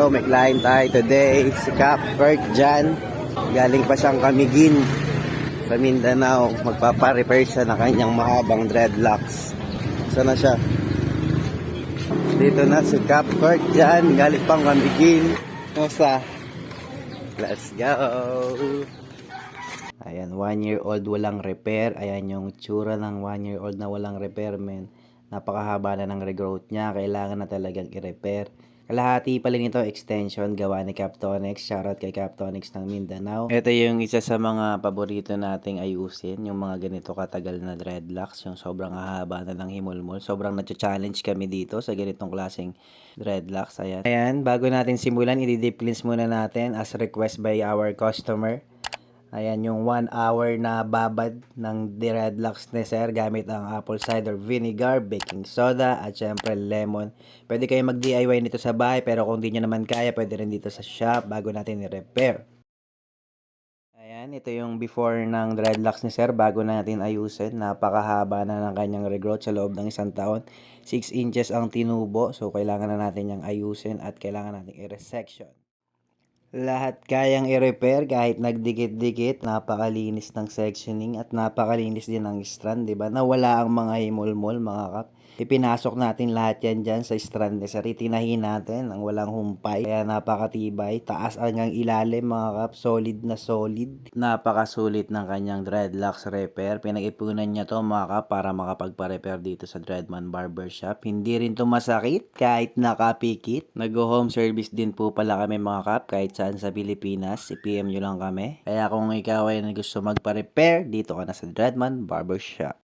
So may client tayo today, si Cap Kirk Jan. Galing pa siyang Camiguin sa Mindanao. Magpapa-repair siya ng kanyang mahabang dreadlocks. Sana siya? Dito na si Cap Kirk Jan. Galing pang Camiguin. Kumusta? Let's go! Ayan, 1-year-old walang repair. Ayan yung tsura ng 1-year-old na walang repair, men. Napakahaba na ng regrowth niya. Kailangan na talagang i-repair. Kalahati pala nito extension gawa ni Captonics. Shoutout kay Captonics ng Mindanao. Ito yung isa sa mga paborito nating ayusin. Yung mga ganito katagal na dreadlocks. Yung sobrang hahaba na ng himulmol. Sobrang na-challenge kami dito sa ganitong klaseng dreadlocks. Ayan, bago natin simulan, i-deep cleanse muna natin as request by our customer. Ayan yung 1 hour na babad ng dreadlocks ni sir gamit ang apple cider vinegar, baking soda at syempre lemon. Pwede kayo mag-DIY nito sa bahay pero kung di nyo naman kaya pwede rin dito sa shop bago natin i-repair. Ayan, ito yung before ng dreadlocks ni sir bago natin ayusin. Napakahaba na ng kanyang regrowth sa loob ng 1 taon. 6 inches ang tinubo so kailangan na natin yung ayusin at kailangan natin i-resection. Lahat kayang i-repair kahit nagdikit-dikit. Napakalinis ng sectioning at napakalinis din ng strand, 'di ba? Nawala ang mga himulmol, mga kap. Ipinasok natin lahat yan dyan sa strand ni sir. Itinahin natin ang walang humpay. Kaya napakatibay. Taas hanggang ilalim, mga kap. Solid na solid. Napakasulit ng kanyang dreadlocks repair. Pinag-ipunan niya to, mga kap, para makapagpa-repair dito sa Dreadman Barbershop. Hindi rin to masakit kahit nakapikit. Nag-home service din po pala kami, mga kap. Kahit saan sa Pilipinas, i-PM nyo lang kami. Kaya kung ikaw ay gusto magpa-repair, dito ka na sa Dreadman Barbershop.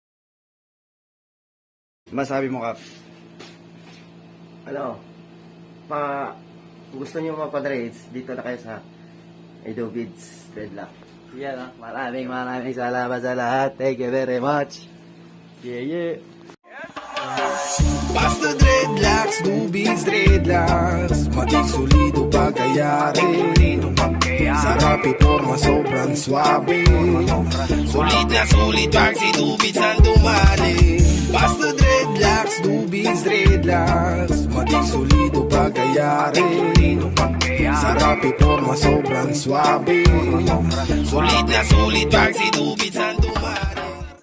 Masabi mo, Kap? Ano, gusto nyo mapadreds, dito na kayo sa Edovids Dreadlock. Yan, maraming salamat sa lahat. Thank you very much. Yeah. Basta dreadlocks, Dubids dreadlocks, maging solido pagkayari. Sarap iporma, sobrang swabe. Sulit na sulit, pag si Dubids ang dumali. Basta dreadlocks, Dubids dreadlocks, maging solido pagkayari. Sarap iporma, sobrang swabe. Sulit na sulit, pag si Dubids ang dumali.